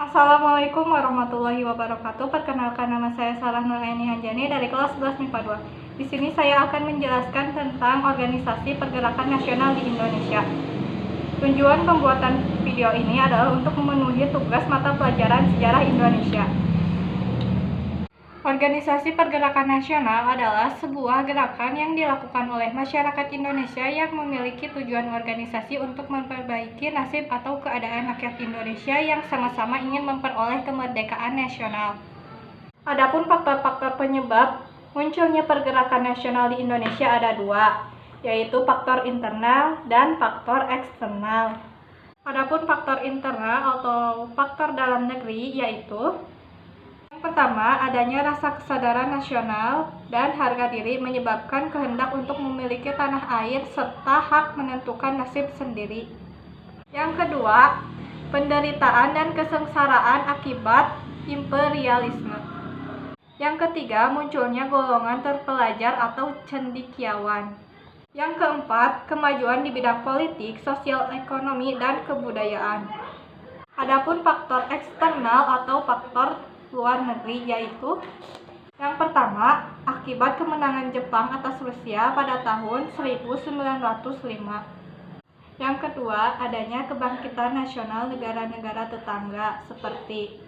Assalamualaikum warahmatullahi wabarakatuh. Perkenalkan, nama saya Sarah Nuraini Hanjani dari kelas 11 MIPA 2. Di sini saya akan menjelaskan tentang organisasi pergerakan nasional di Indonesia. Tujuan pembuatan video ini adalah untuk memenuhi tugas mata pelajaran sejarah Indonesia. Organisasi pergerakan nasional adalah sebuah gerakan yang dilakukan oleh masyarakat Indonesia yang memiliki tujuan organisasi untuk memperbaiki nasib atau keadaan rakyat Indonesia yang sama-sama ingin memperoleh kemerdekaan nasional. Adapun faktor-faktor penyebab munculnya pergerakan nasional di Indonesia ada dua, yaitu faktor internal dan faktor eksternal. Adapun faktor internal atau faktor dalam negeri yaitu pertama, adanya rasa kesadaran nasional dan harga diri menyebabkan kehendak untuk memiliki tanah air serta hak menentukan nasib sendiri. Yang kedua, penderitaan dan kesengsaraan akibat imperialisme. Yang ketiga, munculnya golongan terpelajar atau cendekiawan. Yang keempat, kemajuan di bidang politik, sosial ekonomi, dan kebudayaan. Adapun faktor eksternal atau faktor luar negeri yaitu yang pertama, akibat kemenangan Jepang atas Rusia pada tahun 1905. Yang kedua, adanya kebangkitan nasional negara-negara tetangga seperti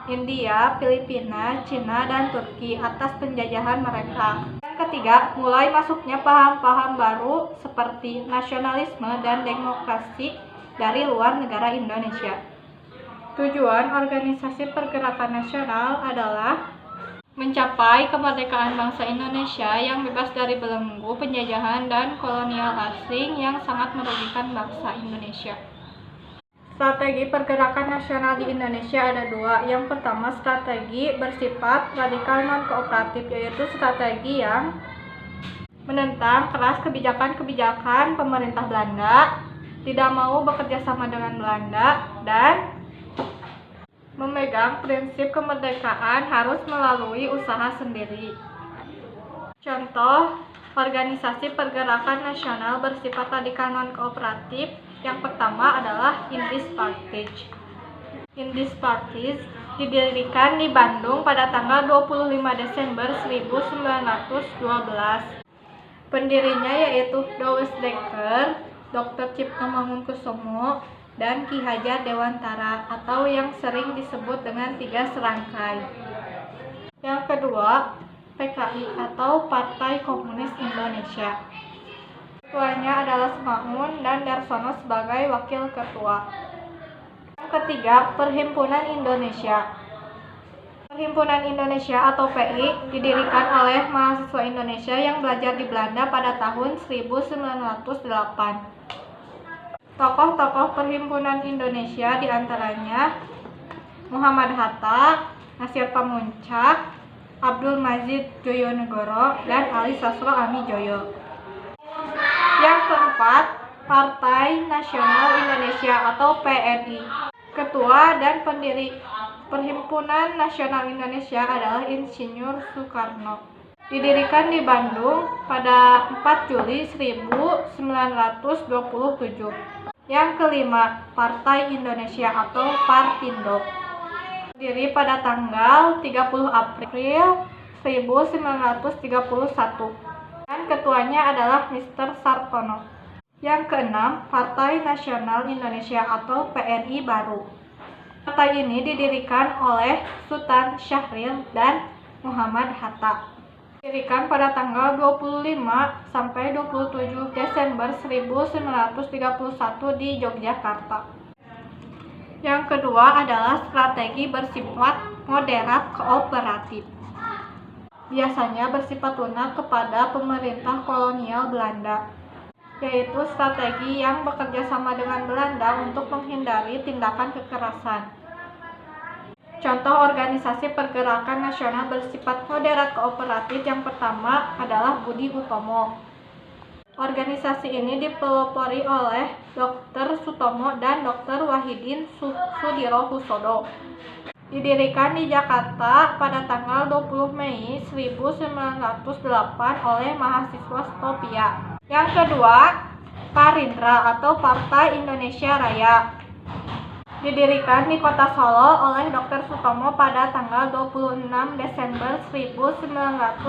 India, Filipina, Cina, dan Turki atas penjajahan mereka. Yang ketiga, mulai masuknya paham-paham baru seperti nasionalisme dan demokrasi dari luar negara Indonesia. Tujuan organisasi pergerakan nasional adalah mencapai kemerdekaan bangsa Indonesia yang bebas dari belenggu penjajahan dan kolonial asing yang sangat merugikan bangsa Indonesia. Strategi pergerakan nasional di Indonesia ada dua. Yang pertama, strategi bersifat radikal non-kooperatif, yaitu strategi yang menentang keras kebijakan-kebijakan pemerintah Belanda, tidak mau bekerja sama dengan Belanda, dan memegang prinsip kemerdekaan harus melalui usaha sendiri. Contoh organisasi pergerakan nasional bersifat radikal non-kooperatif yang pertama adalah Indies Parties. Indies Parties didirikan di Bandung pada tanggal 25 Desember 1912. Pendirinya yaitu Douwe Dekker, Dr. Cipto Mangunkusumo, dan Ki Hajar Dewantara atau yang sering disebut dengan tiga serangkai. Yang kedua, PKI atau Partai Komunis Indonesia. Ketuanya adalah Sumaun dan Darsono sebagai wakil ketua. Yang ketiga, Perhimpunan Indonesia. Perhimpunan Indonesia atau PI didirikan oleh mahasiswa Indonesia yang belajar di Belanda pada tahun 1908. Tokoh-tokoh Perhimpunan Indonesia diantaranya Muhammad Hatta, Nasir Pamuntjak, Abdul Majid Joyonegoro, dan Ali Sastro Amijoyo. Yang keempat, Partai Nasional Indonesia atau PNI. Ketua dan pendiri Perhimpunan Nasional Indonesia adalah Insinyur Soekarno. Didirikan di Bandung pada 4 Juli 1927. Yang kelima, Partai Indonesia atau Partindo. Berdiri pada tanggal 30 April 1931. Dan ketuanya adalah Mr. Sartono. Yang keenam, Partai Nasional Indonesia atau PNI baru. Partai ini didirikan oleh Sultan Syahrir dan Muhammad Hatta. Didirikan pada tanggal 25 sampai 27 Desember 1931 di Yogyakarta. Yang kedua adalah strategi bersifat moderat kooperatif. Biasanya bersifat lunak kepada pemerintah kolonial Belanda, yaitu strategi yang bekerja sama dengan Belanda untuk menghindari tindakan kekerasan. Contoh organisasi pergerakan nasional bersifat moderat kooperatif yang pertama adalah Budi Utomo. Organisasi ini dipelopori oleh Dr. Sutomo dan Dr. Wahidin Sudirohusodo. Didirikan di Jakarta pada tanggal 20 Mei 1908 oleh mahasiswa Stopia. Yang kedua, Parindra atau Partai Indonesia Raya. Didirikan di Kota Solo oleh Dr. Sutomo pada tanggal 26 Desember 1935.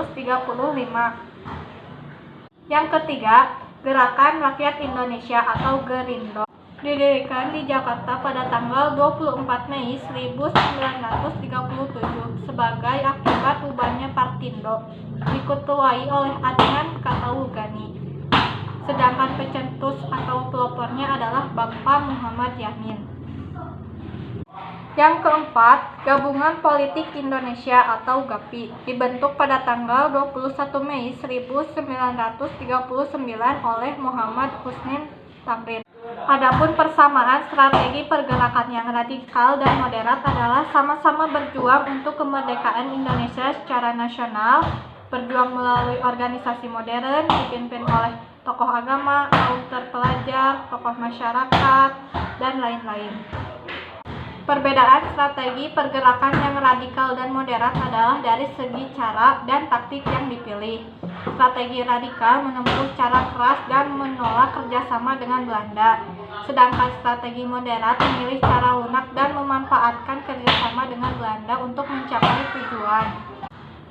Yang ketiga, Gerakan Rakyat Indonesia atau Gerindo. Didirikan di Jakarta pada tanggal 24 Mei 1937 sebagai akibat bubarnya Partindo, diketuai oleh Adnan Kataugani. Sedangkan pencetus atau pelopornya adalah Bapak Muhammad Yamin. Yang keempat, Gabungan Politik Indonesia atau GAPI, dibentuk pada tanggal 21 Mei 1939 oleh Muhammad Hussein Tamrin. Adapun persamaan strategi pergerakan yang radikal dan moderat adalah sama-sama berjuang untuk kemerdekaan Indonesia secara nasional, berjuang melalui organisasi modern dipimpin oleh tokoh agama, kaum terpelajar, tokoh masyarakat, dan lain-lain. Perbedaan strategi pergerakan yang radikal dan moderat adalah dari segi cara dan taktik yang dipilih. Strategi radikal menempuh cara keras dan menolak kerjasama dengan Belanda, sedangkan strategi moderat memilih cara lunak dan memanfaatkan kerjasama dengan Belanda untuk mencapai tujuan.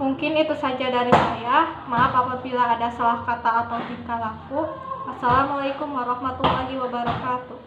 Mungkin itu saja dari saya. Maaf apabila ada salah kata atau tingkah laku. Assalamualaikum warahmatullahi wabarakatuh.